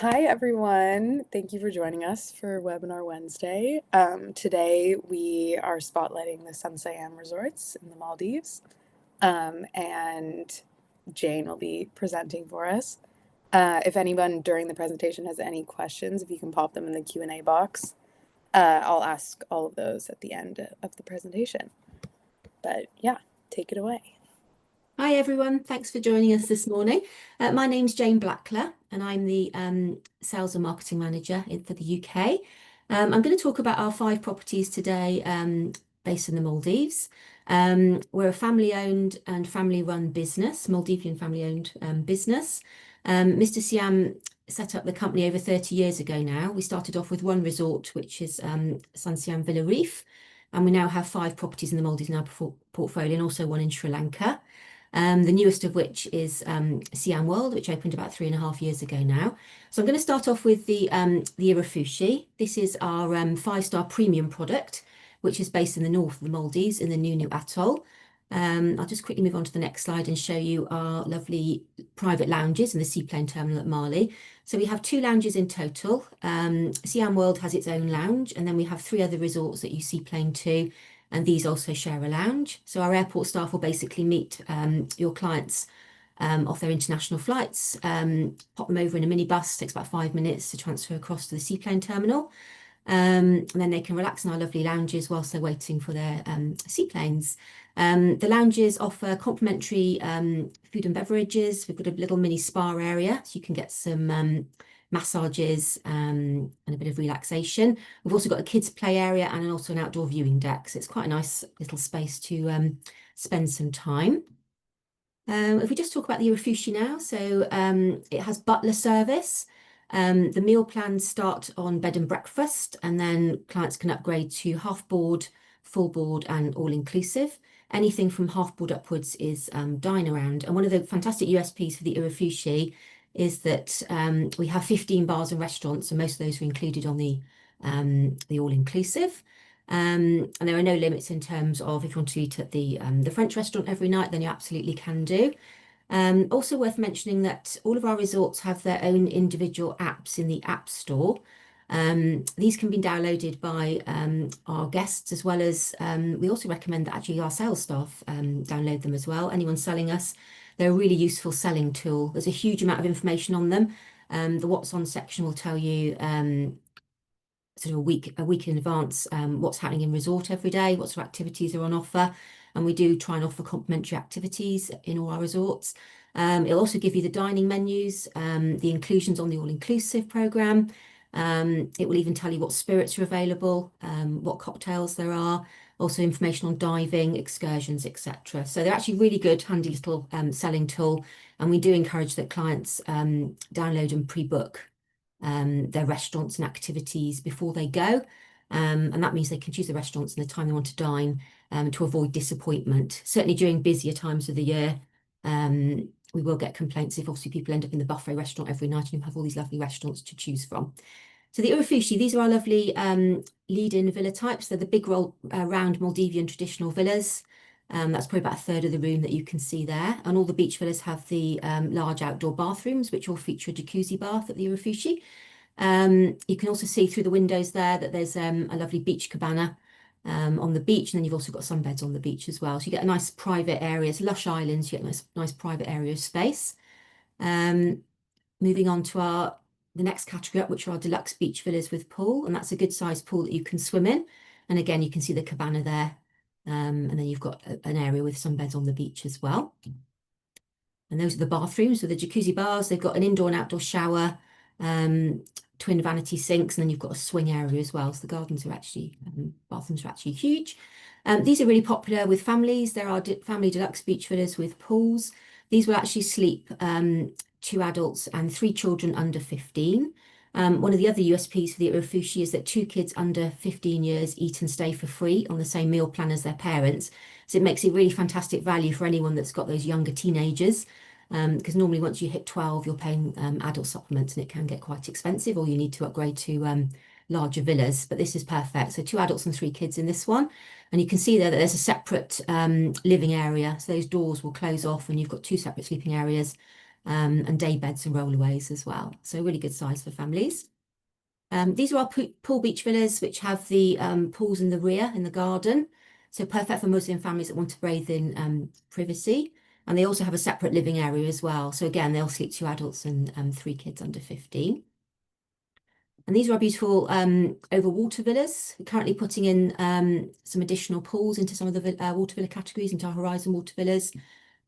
Hi, everyone. Thank you for joining us for Webinar Wednesday. Today, we are spotlighting the Sun Siyam Resorts in the Maldives, and Jane will be presenting for us. If anyone during the presentation has any questions, if you can pop them in the Q&A box, I'll ask all of those at the end of the presentation. But yeah, take it away. Hi everyone, thanks for joining us this morning. My name's Jane Blackler and I'm the Sales and Marketing Manager for the UK. I'm going to talk about our 5 properties today based in the Maldives. We're a family-owned and family-run business, Maldivian family-owned business. Mr. Siyam set up the company over 30 years ago now. We started off with one resort, which is Sun Siyam Reef, and we now have 5 properties in the Maldives in our portfolio and also one in Sri Lanka. The newest of which is Siyam World, which opened about 3.5 years ago now. So I'm going to start off with the Iru Fushi. This is our 5-star premium product, which is based in the north of the Maldives in the Nunu Atoll. I'll just quickly move on to the next slide and show you our lovely private lounges in the seaplane terminal at Mali. So we have 2 lounges in total. Siyam World has its own lounge, and then we have 3 other resorts that you seaplane to, and these also share a lounge. So our airport staff will basically meet your clients off their international flights, pop them over in a minibus, takes about 5 minutes to transfer across to the seaplane terminal. And then they can relax in our lovely lounges whilst they're waiting for their seaplanes. The lounges offer complimentary food and beverages. We've got a little mini spa area, so you can get some massages and a bit of relaxation. We've also got a kids play area and also an outdoor viewing deck. So it's quite a nice little space to spend some time. If we just talk about the Iru Fushi now, so it has butler service. The meal plans start on bed and breakfast, and then clients can upgrade to half board, full board, and all inclusive. Anything from half board upwards is dine around. And one of the fantastic USPs for the Iru Fushi is that we have 15 bars and restaurants, and most of those are included on the all-inclusive. And there are no limits in terms of if you want to eat at the French restaurant every night, then you absolutely can do. Also worth mentioning that all of our resorts have their own individual apps in the App Store. These can be downloaded by our guests, as well as we also recommend that actually our sales staff download them as well. Anyone selling us, they're a really useful selling tool. There's a huge amount of information on them. The What's On section will tell you sort of a week in advance what's happening in resort every day, what sort of activities are on offer. And we do try and offer complimentary activities in all our resorts. It'll also give you the dining menus, the inclusions on the all-inclusive program. It will even tell you what spirits are available, what cocktails there are, also information on diving, excursions, etc. So they're actually really good, handy little selling tool. And we do encourage that clients download and pre-book their restaurants and activities before they go. And that means they can choose the restaurants and the time they want to dine to avoid disappointment. Certainly during busier times of the year, we will get complaints if obviously people end up in the buffet restaurant every night and you have all these lovely restaurants to choose from. So the Iru Fushi, these are our lovely lead-in villa types. They're the big round Maldivian traditional villas. That's probably about a third of the room that you can see there. And all the beach villas have the large outdoor bathrooms, which all feature a jacuzzi bath at the Iru Fushi. You can also see through the windows there that there's a lovely beach cabana on the beach, and then you've also got sunbeds on the beach as well. So you get a nice private area. It's lush islands, you get a nice private area of space. Moving on to the next category up, which are our deluxe beach villas with pool, and that's a good sized pool that you can swim in. And again, you can see the cabana there. And then you've got an area with sunbeds on the beach as well. And those are the bathrooms with the jacuzzi bars. They've got an indoor and outdoor shower, twin vanity sinks, and then you've got a swing area as well. So the gardens are actually, bathrooms are actually huge. These are really popular with families. There are family deluxe beach villas with pools. These will actually sleep 2 adults and 3 children under 15. One of the other USPs for the Iru Fushi is that 2 kids under 15 years eat and stay for free on the same meal plan as their parents. So it makes it really fantastic value for anyone that's got those younger teenagers. Because normally once you hit 12, you're paying adult supplements and it can get quite expensive, or you need to upgrade to larger villas. But this is perfect. So 2 adults and 3 kids in this one. And you can see there that there's a separate living area. So those doors will close off and you've got 2 separate sleeping areas. and day beds and rollaways as well. So really good size for families. These are our pool beach villas, which have the pools in the rear in the garden. So perfect for Muslim families that want to bathe in privacy. And they also have a separate living area as well. So again, they'll sleep 2 adults and 3 kids under 15. And these are our beautiful over water villas. We're currently putting in some additional pools into some of the water villa categories, into our Horizon water villas.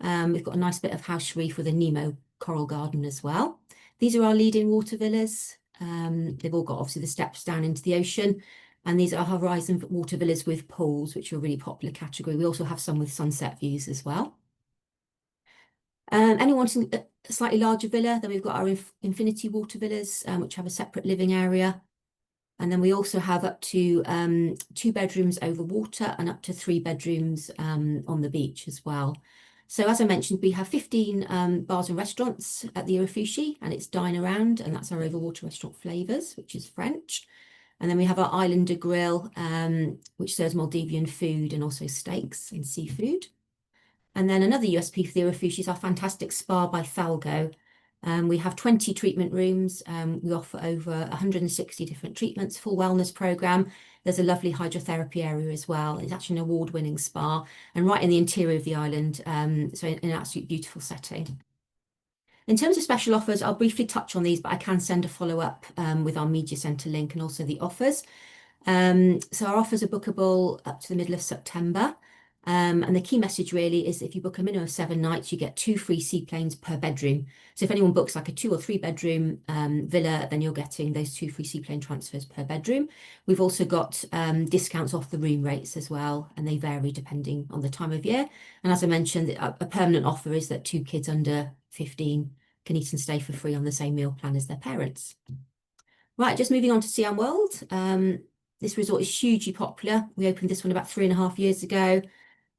We've got a nice bit of house reef with a Nemo coral garden as well. These are our lead-in water villas. They've all got obviously the steps down into the ocean. And these are Horizon water villas with pools, which are a really popular category. We also have some with sunset views as well. Anyone wanting a slightly larger villa, then we've got our infinity water villas, which have a separate living area. And then we also have up to 2 bedrooms over water and up to 3 bedrooms on the beach as well. So as I mentioned, we have 15 bars and restaurants at the Iru Fushi, and it's Dine Around, and that's our overwater restaurant Flavors, which is French. And then we have our Islander Grill, which serves Maldivian food and also steaks and seafood. And then another USP for the Iru Fushi is our fantastic spa by Thalgo. We have 20 treatment rooms. We offer over 160 different treatments, full wellness program. There's a lovely hydrotherapy area as well. It's actually an award-winning spa and right in the interior of the island. So in an absolutely beautiful setting. In terms of special offers, I'll briefly touch on these, but I can send a follow-up with our media centre link and also the offers. So our offers are bookable up to the middle of September. And the key message really is if you book a minimum of 7 nights, you get 2 free seaplanes per bedroom. So if anyone books like a 2 or 3 bedroom villa, then you're getting those 2 free seaplane transfers per bedroom. We've also got discounts off the room rates as well, and they vary depending on the time of year. And as I mentioned, a permanent offer is that 2 kids under 15 can eat and stay for free on the same meal plan as their parents. Right, just moving on to Siyam World. This resort is hugely popular. We opened this one about 3.5 years ago.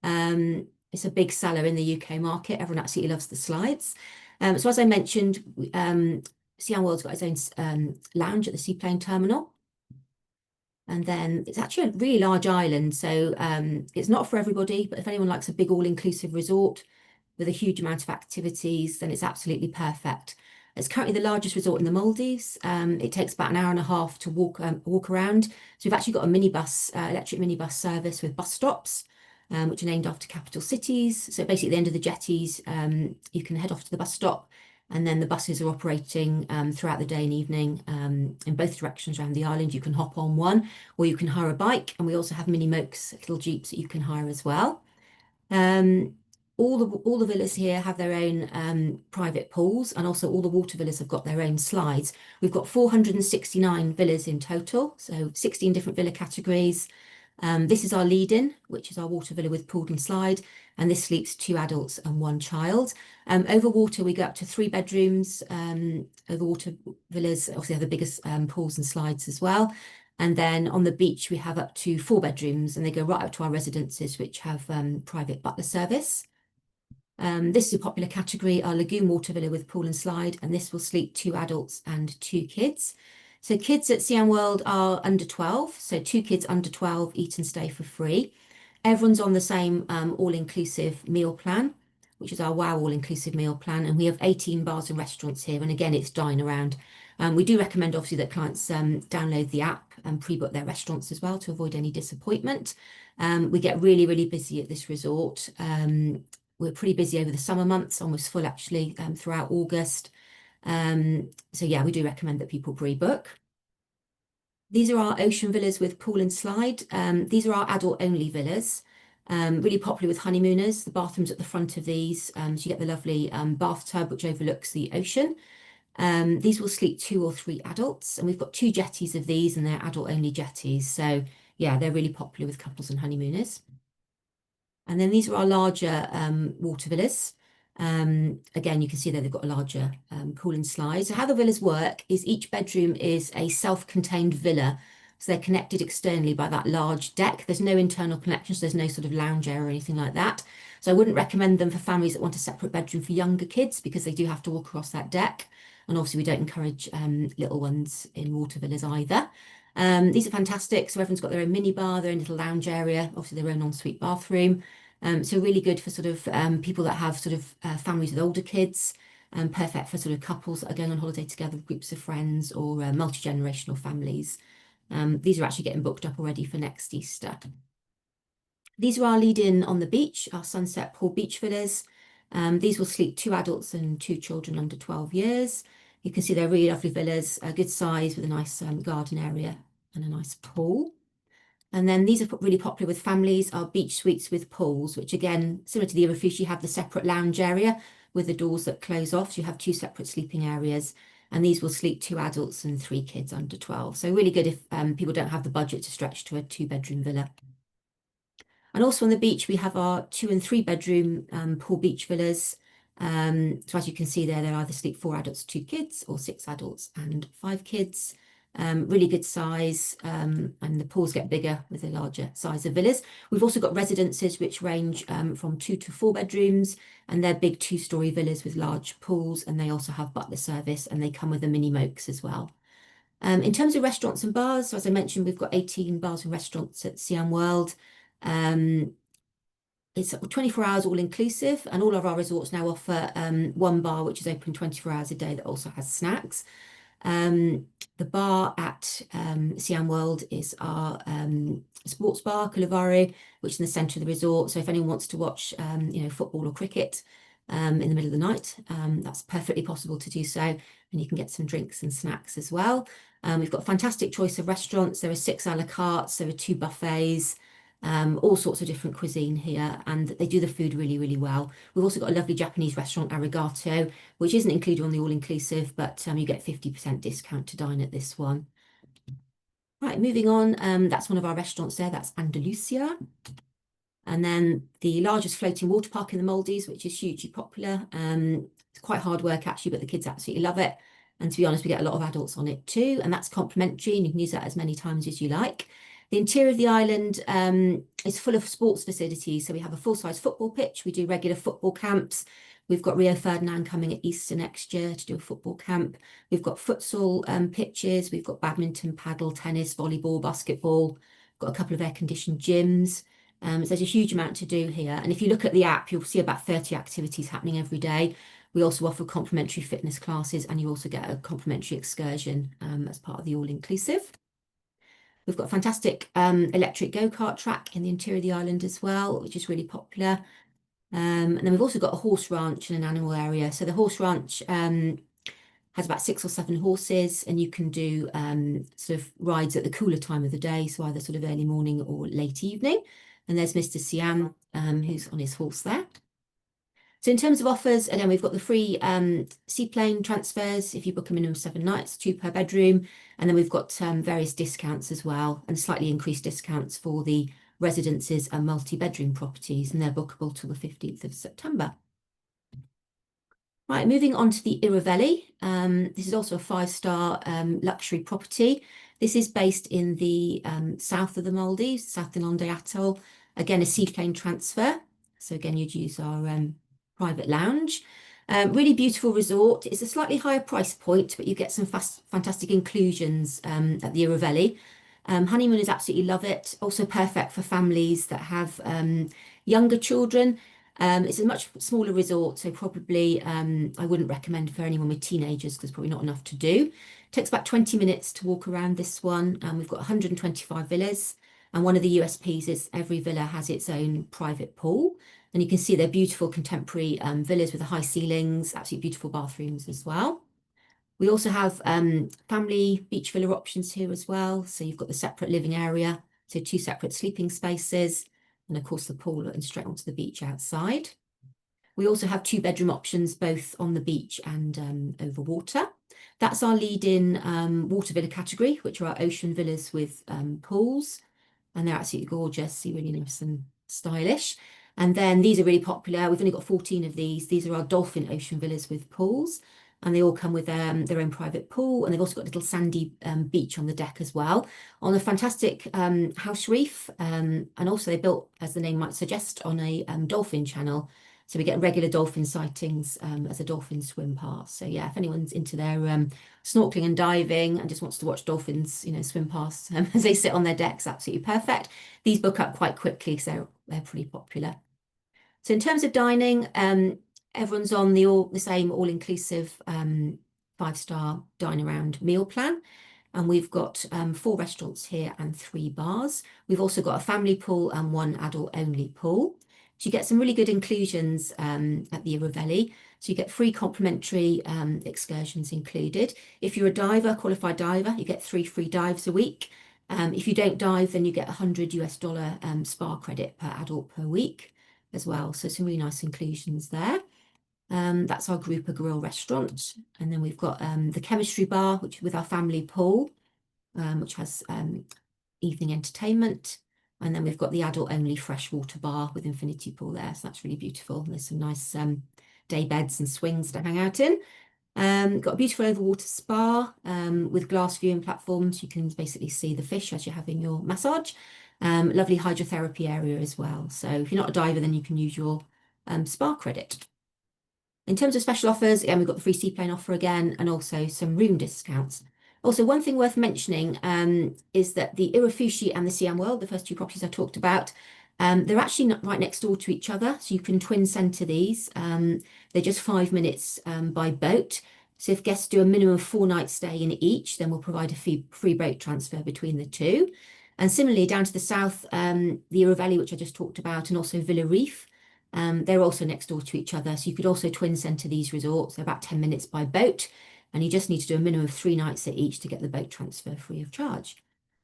It's a big seller in the UK market. Everyone absolutely loves the slides. So as I mentioned, Siyam World's got its own lounge at the seaplane terminal. And then it's actually a really large island. So it's not for everybody, but if anyone likes a big all-inclusive resort with a huge amount of activities, then it's absolutely perfect. It's currently the largest resort in the Maldives. It takes about an hour and a half to walk around. So we've actually got a minibus, electric minibus service with bus stops, which are named after capital cities. So basically at the end of the jetties, you can head off to the bus stop, and then the buses are operating throughout the day and evening in both directions around the island. You can hop on one, or you can hire a bike, and we also have mini mokes, little jeeps that you can hire as well. All the villas here have their own private pools, and also all the water villas have got their own slides. We've got 469 villas in total, so 16 different villa categories. This is our lead-in, which is our water villa with pool and slide, and this sleeps 2 adults and 1 child. Over water, we go up to 3 bedrooms. Over water villas obviously have the biggest pools and slides as well. And then on the beach, we have up to 4 bedrooms, and they go right up to our residences, which have private butler service. This is a popular category, our lagoon water villa with pool and slide, and this will sleep 2 adults and 2 kids. So kids at Siyam World are under 12, so 2 kids under 12 eat and stay for free. Everyone's on the same all-inclusive meal plan, which is our WOW all-inclusive meal plan, and we have 18 bars and restaurants here, and again, it's Dine Around. We do recommend obviously that clients download the app and pre-book their restaurants as well to avoid any disappointment. We get really, really busy at this resort. We're pretty busy over the summer months, almost full actually throughout August. So yeah, we do recommend that people pre-book. These are our ocean villas with pool and slide. These are our adult-only villas, really popular with honeymooners. The bathroom's at the front of these, so you get the lovely bathtub which overlooks the ocean. These will sleep 2 or 3 adults, and we've got 2 jetties of these, and they're adult-only jetties. So yeah, they're really popular with couples and honeymooners. And then these are our larger water villas. Again, you can see that they've got a larger pool and slide. So how the villas work is each bedroom is a self-contained villa. So they're connected externally by that large deck. There's no internal connections. There's no sort of lounge area or anything like that. So I wouldn't recommend them for families that want a separate bedroom for younger kids because they do have to walk across that deck. And obviously we don't encourage little ones in water villas either. These are fantastic. So everyone's got their own mini bar, their own little lounge area, obviously their own ensuite bathroom. So really good for sort of people that have sort of families with older kids. and perfect for sort of couples that are going on holiday together, groups of friends, or multi-generational families. These are actually getting booked up already for next Easter. These are our lead-in on the beach, our sunset pool beach villas. These will sleep 2 adults and 2 children under 12 years. You can see they're really lovely villas, a good size with a nice garden area and a nice pool. And then these are really popular with families, are beach suites with pools, which again, similar to the Iru Fushi, have the separate lounge area with the doors that close off. So you have 2 separate sleeping areas. And these will sleep 2 adults and 3 kids under 12. So really good if people don't have the budget to stretch to a 2-bedroom villa. And also on the beach, we have our 2 and 3 bedroom pool beach villas. So as you can see there, they either sleep 4 adults, 2 kids, or 6 adults and 5 kids. Really good size, and the pools get bigger with the larger size of villas. We've also got residences which range from 2 to 4 bedrooms, and they're big 2-story villas with large pools, and they also have butler service, and they come with the mini mokes as well. In terms of restaurants and bars, so as I mentioned, we've got 18 bars and restaurants at Siyam World. It's 24 hours all inclusive, and all of our resorts now offer one bar which is open 24 hours a day that also has snacks. The bar at Siyam World is our sports bar, Kulavaru, which is in the centre of the resort. So if anyone wants to watch, football or cricket in the middle of the night, that's perfectly possible to do so. And you can get some drinks and snacks as well. We've got a fantastic choice of restaurants. There are 6 a la cartes, there are 2 buffets. All sorts of different cuisine here, and they do the food really, really well. We've also got a lovely Japanese restaurant, Arigato, which isn't included on the all-inclusive, but you get 50% discount to dine at this one. Right, moving on, that's one of our restaurants there, that's Andalusia. And then the largest floating water park in the Maldives, which is hugely popular. It's quite hard work actually, but the kids absolutely love it. And to be honest, we get a lot of adults on it too, and that's complimentary, and you can use that as many times as you like. The interior of the island is full of sports facilities. So we have a full-size football pitch. We do regular football camps. We've got Rio Ferdinand coming at Easter next year to do a football camp. We've got futsal pitches. We've got badminton, paddle, tennis, volleyball, basketball. We've got a couple of air-conditioned gyms. So there's a huge amount to do here. And if you look at the app, you'll see about 30 activities happening every day. We also offer complimentary fitness classes, and you also get a complimentary excursion as part of the all-inclusive. We've got a fantastic electric go-kart track in the interior of the island as well, which is really popular. And then we've also got a horse ranch and an animal area. So the horse ranch has about 6 or 7 horses, and you can do sort of rides at the cooler time of the day, so either sort of early morning or late evening. And there's Mr. Siyam, who's on his horse there. So in terms of offers, again, we've got the free seaplane transfers if you book a minimum of 7 nights, 2 per bedroom. And then we've got various discounts as well, and slightly increased discounts for the residences and multi-bedroom properties, and they're bookable till the 15th of September. Right, moving on to the Iru Veli. This is also a 5-star luxury property. This is based in the south of the Maldives, South Inlande Atoll. Again, a seaplane transfer. So again, you'd use our private lounge. Really beautiful resort. It's a slightly higher price point, but you get some fantastic inclusions at the Iru Veli. Honeymooners absolutely love it. Also perfect for families that have younger children. It's a much smaller resort, so probably I wouldn't recommend for anyone with teenagers because probably not enough to do. It takes about 20 minutes to walk around this one. We've got 125 villas, and one of the USPs is every villa has its own private pool. And you can see they're beautiful contemporary villas with the high ceilings, absolutely beautiful bathrooms as well. We also have family beach villa options here as well. So you've got the separate living area, so 2 separate sleeping spaces, and of course the pool and straight onto the beach outside. We also have 2-bedroom options, both on the beach and over water. That's our lead-in water villa category, which are our ocean villas with pools, and they're absolutely gorgeous, really nice and stylish. And then these are really popular. We've only got 14 of these. These are our dolphin ocean villas with pools, and they all come with their own private pool, and they've also got a little sandy beach on the deck as well, on a fantastic house reef, and also they built, as the name might suggest, on a dolphin channel. So we get regular dolphin sightings as a dolphin swim past. So yeah, if anyone's into their snorkeling and diving and just wants to watch dolphins, swim past as they sit on their decks, absolutely perfect. These book up quite quickly, so they're pretty popular. So in terms of dining, everyone's on the same all-inclusive 5-star dine around meal plan. And we've got 4 restaurants here and 3 bars. We've also got a family pool and 1 adult-only pool. So you get some really good inclusions at the Iru Veli. So you get free complimentary excursions included. If you're a diver, qualified diver, you get 3 free dives a week. If you don't dive, then you get $100 spa credit per adult per week as well. So some really nice inclusions there. That's our Grouper Grill restaurant. And then we've got the chemistry bar, which with our family pool, which has evening entertainment. And then we've got the adult only freshwater bar with infinity pool there. So that's really beautiful. There's some nice day beds and swings to hang out in. Got a beautiful overwater spa with glass viewing platforms. You can basically see the fish as you're having your massage. Lovely hydrotherapy area as well. So if you're not a diver, then you can use your spa credit. In terms of special offers, again, we've got the free seaplane offer again, and also some room discounts. Also, one thing worth mentioning is that the Iru Fushi and the Siyam World, the first 2 properties I talked about, they're actually not right next door to each other, so you can twin centre these. They're just 5 minutes by boat. So if guests do a minimum of 4 nights stay in each, then we'll provide a free boat transfer between the 2. And similarly, down to the south, the Iru Veli, which I just talked about, and also Vilu Reef. They're also next door to each other, so you could also twin centre these resorts. They're about 10 minutes by boat, and you just need to do a minimum of 3 nights at each to get the boat transfer free of charge.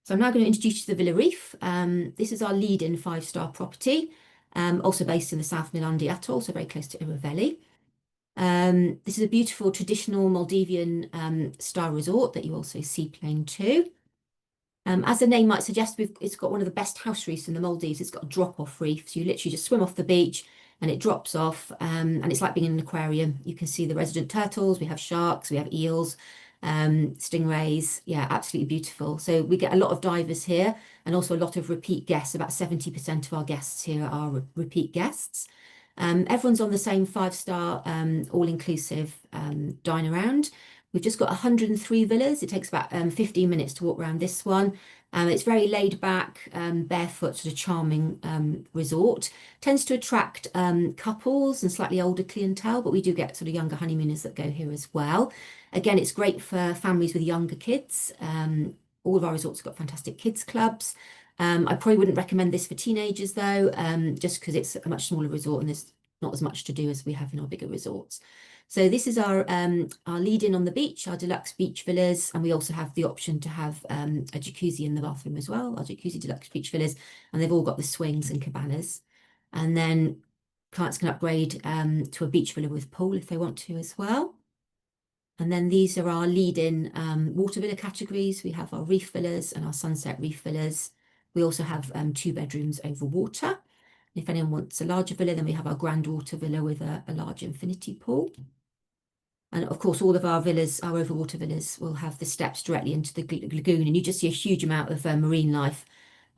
So I'm now going to introduce you to the Villa Reef. This is our lead-in 5-star property, also based in the South Milandi Atoll, so very close to Iru Veli. This is a beautiful traditional Maldivian style resort that you also seaplane to. As the name might suggest, it's got one of the best house reefs in the Maldives. It's got a drop-off reef, so you literally just swim off the beach and it drops off, and it's like being in an aquarium. You can see the resident turtles, we have sharks, we have eels, stingrays. Yeah, absolutely beautiful. So we get a lot of divers here and also a lot of repeat guests. About 70% of our guests here are repeat guests. Everyone's on the same 5-star all-inclusive dine around. We've just got 103 villas. It takes about 15 minutes to walk around this one. It's very laid back, barefoot, sort of charming resort. Tends to attract couples and slightly older clientele, but we do get sort of younger honeymooners that go here as well. Again, it's great for families with younger kids. All of our resorts have got fantastic kids clubs. I probably wouldn't recommend this for teenagers though, just because it's a much smaller resort and there's not as much to do as we have in our bigger resorts. So this is our lead-in on the beach, our deluxe beach villas, and we also have the option to have a jacuzzi in the bathroom as well, our jacuzzi deluxe beach villas, and they've all got the swings and cabanas. And then clients can upgrade to a beach villa with pool if they want to as well. And then these are our lead-in water villa categories. We have our reef villas and our sunset reef villas. We also have 2 bedrooms over water. If anyone wants a larger villa, then we have our grand water villa with a large infinity pool. And of course, all of our villas, our overwater villas, will have the steps directly into the lagoon, and you just see a huge amount of marine life,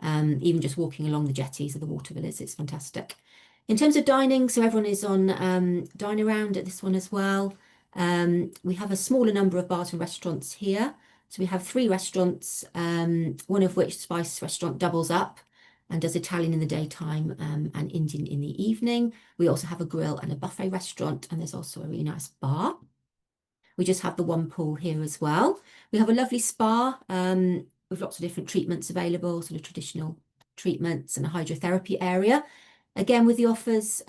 even just walking along the jetties of the water villas. It's fantastic. In terms of dining, so everyone is on dine around at this one as well. We have a smaller number of bars and restaurants here. So we have 3 restaurants, one of which, Spice Restaurant, doubles up and does Italian in the daytime and Indian in the evening. We also have a grill and a buffet restaurant, and there's also a really nice bar. We just have the 1 pool here as well. We have a lovely spa with lots of different treatments available, sort of traditional treatments, and a hydrotherapy area. Again, with the offers,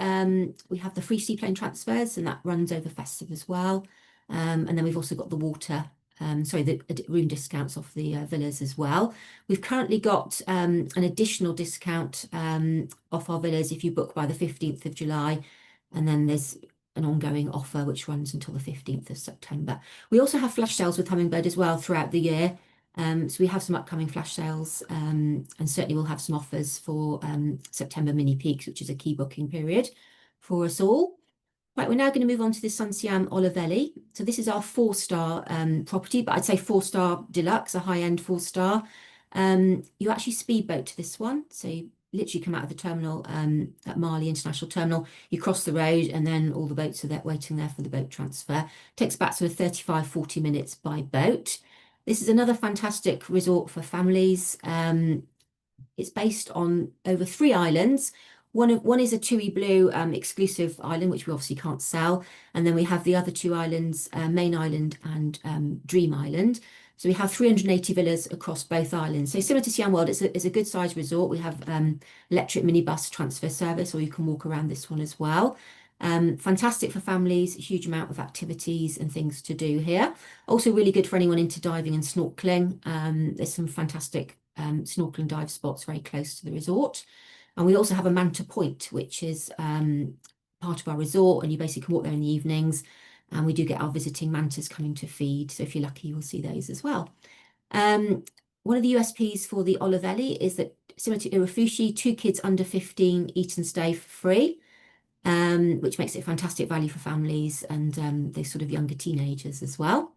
we have the free seaplane transfers, and that runs over festive as well. And then we've also got the the room discounts off the villas as well. We've currently got an additional discount off our villas if you book by the 15th of July. And then there's an ongoing offer which runs until the 15th of September. We also have flash sales with Hummingbird as well throughout the year. So we have some upcoming flash sales, and certainly we'll have some offers for September mini peaks, which is a key booking period for us all. Right, we're now going to move on to the Sun Siyam Olhuveli. So this is our 4-star property, but I'd say 4-star deluxe, a high-end 4-star. You actually speedboat to this one. So you literally come out of the terminal at Mali International Terminal, you cross the road, and then all the boats are there waiting there for the boat transfer. Takes about sort of 35-40 minutes by boat. This is another fantastic resort for families. It's based on over 3 islands, One is a TUI Blue exclusive island, which we obviously can't sell. And then we have the other two islands, Main Island and Dream Island. So we have 380 villas across both islands. So similar to Siyam World, it's a good sized resort. We have electric minibus transfer service, or you can walk around this one as well. Fantastic for families, a huge amount of activities and things to do here. Also really good for anyone into diving and snorkeling. There's some fantastic snorkeling dive spots very close to the resort. And we also have a Manta Point, which is part of our resort, and you basically can walk there in the evenings. And we do get our visiting mantas coming to feed. So if you're lucky, you'll see those as well. One of the USPs for the Olhuveli is that, similar to Iru Fushi, 2 kids under 15 eat and stay for free, which makes it a fantastic value for families and those sort of younger teenagers as well.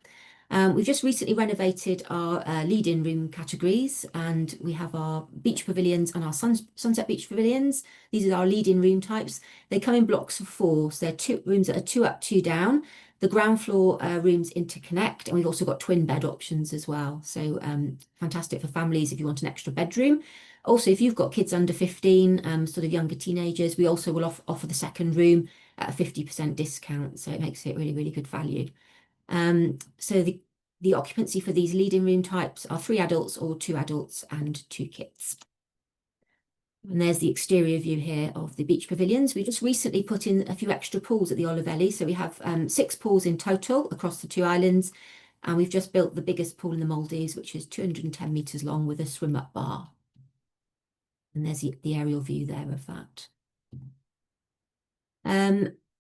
We've just recently renovated our lead-in room categories, and we have our beach pavilions and our sunset beach pavilions. These are our lead-in room types. They come in blocks of 4, so they're 2 rooms that are 2 up, 2 down. The ground floor rooms interconnect, and we've also got twin bed options as well. So fantastic for families if you want an extra bedroom. Also, if you've got kids under 15, sort of younger teenagers, we also will offer the second room at a 50% discount. So it makes it really, really good value. So the occupancy for these leading room types are 3 adults or 2 adults and 2 kids. And there's the exterior view here of the beach pavilions. We just recently put in a few extra pools at the Olhuveli. So we have 6 pools in total across the 2 islands. And we've just built the biggest pool in the Maldives, which is 210 meters long with a swim up bar. And there's the aerial view there of that.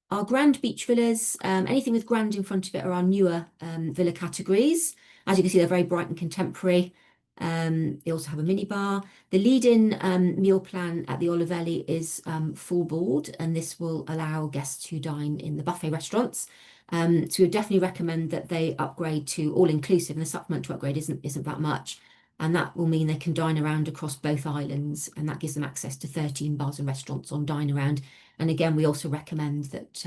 Our grand beach villas, anything with grand in front of it, are our newer villa categories. As you can see, they're very bright and contemporary. They also have a mini bar. The lead-in meal plan at the Olhuveli is full board, and this will allow guests to dine in the buffet restaurants. So we would definitely recommend that they upgrade to all-inclusive, and the supplement to upgrade isn't that much. And that will mean they can dine around across both islands, and that gives them access to 13 bars and restaurants on Dine Around. And again, we also recommend that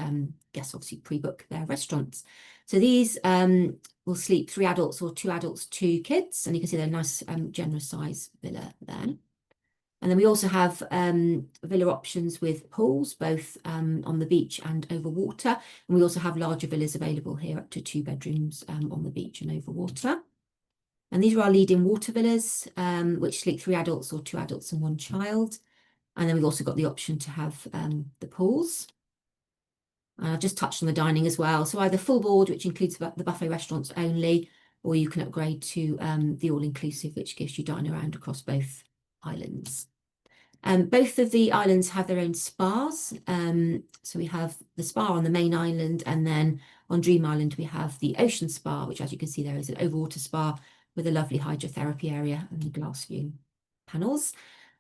guests obviously pre-book their restaurants. So these will sleep 3 adults or 2 adults, 2 kids, and you can see they're a nice generous size villa there. And then we also have villa options with pools, both on the beach and over water. And we also have larger villas available here, up to 2 bedrooms on the beach and over water. And these are our leading water villas, which sleep 3 adults or 2 adults and 1 child. And then we've also got the option to have the pools. I've just touched on the dining as well. So either full board, which includes the buffet restaurants only, or you can upgrade to the all-inclusive, which gives you dine around across both islands. Both of the islands have their own spas. So we have the spa on the main island, and then on Dream Island, we have the ocean spa, which, as you can see, there is an overwater spa with a lovely hydrotherapy area and the glass view panels.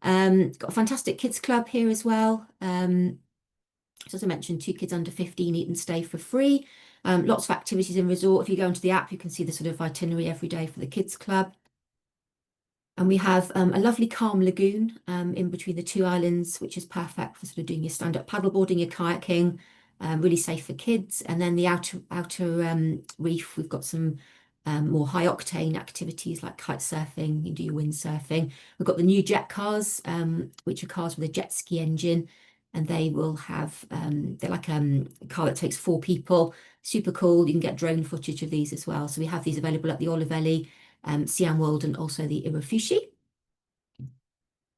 Got a fantastic kids club here as well. As I mentioned, 2 kids under 15 eat and stay for free. Lots of activities in resort. If you go into the app, you can see the sort of itinerary every day for the kids club. And we have a lovely calm lagoon in between the 2 islands, which is perfect for sort of doing your stand-up paddleboarding, your kayaking, really safe for kids. And then the outer reef, we've got some more high octane activities like kite surfing, you can do your windsurfing. We've got the new jet cars, which are cars with a jet ski engine, and they will have, they're like a car that takes 4 people, super cool. You can get drone footage of these as well. So we have these available at the Olhuveli, Siyam World, and also the Iru Fushi.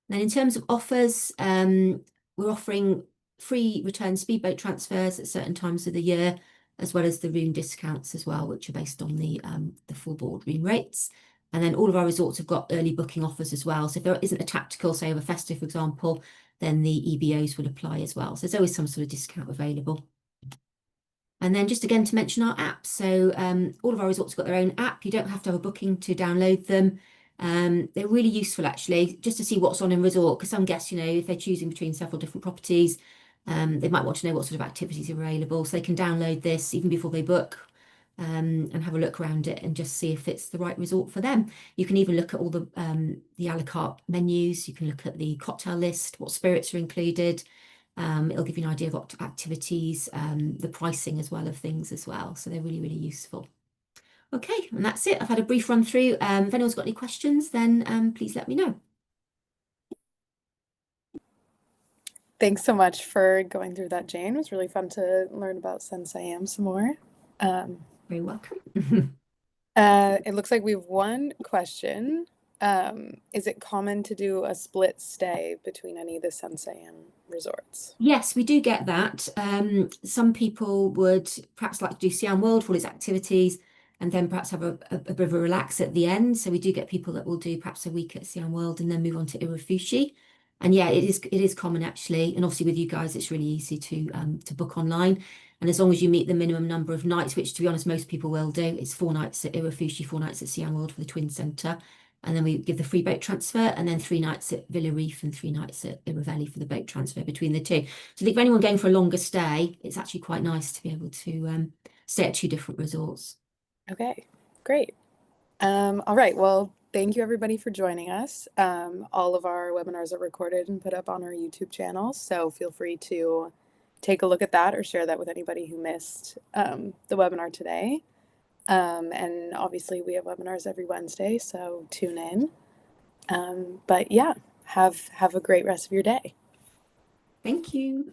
Then in terms of offers, we're offering free return speedboat transfers at certain times of the year, as well as the room discounts as well, which are based on the full board room rates. And then all of our resorts have got early booking offers as well. So if there isn't a tactical, say, of a festive, for example, then the EBOs will apply as well. So there's always some sort of discount available. And then just again to mention our apps. So all of our resorts have got their own app. You don't have to have a booking to download them. They're really useful actually, just to see what's on in resort, because some guests, if they're choosing between several different properties, they might want to know what sort of activities are available. So they can download this even before they book and have a look around it and just see if it's the right resort for them. You can even look at all the a la carte menus. You can look at the cocktail list, what spirits are included. It'll give you an idea of what activities, the pricing as well of things as well. So they're really, really useful. Okay, and that's it. I've had a brief run through. If anyone's got any questions, then please let me know. Thanks so much for going through that, Jane. It was really fun to learn about Sun Siyam some more. Um, Very welcome. it looks like we have one question. Is it common to do a split stay between any of the Sun Siyam resorts? Yes, we do get that. Some people would perhaps like to do Siyam World for all its activities and then perhaps have a bit of a relax at the end. So we do get people that will do perhaps a week at Siyam World and then move on to Iru Fushi. And yeah, it is common actually. And obviously with you guys, it's really easy to book online. And as long as you meet the minimum number of nights, which to be honest, most people will do, it's 4 nights at Iru Fushi, 4 nights at Siyam World for the Twin Centre. And then we give the free boat transfer, and then 3 nights at Vilu Reef and 3 nights at Iru Veli for the boat transfer between the two. So I think for anyone going for a longer stay, it's actually quite nice to be able to stay at two different resorts. Okay, great. All right, well, thank you everybody for joining us. All of our webinars are recorded and put up on our YouTube channel, so feel free to take a look at that or share that with anybody who missed the webinar today. And obviously, we have webinars every Wednesday, so tune in. But yeah, have a great rest of your day. Thank you.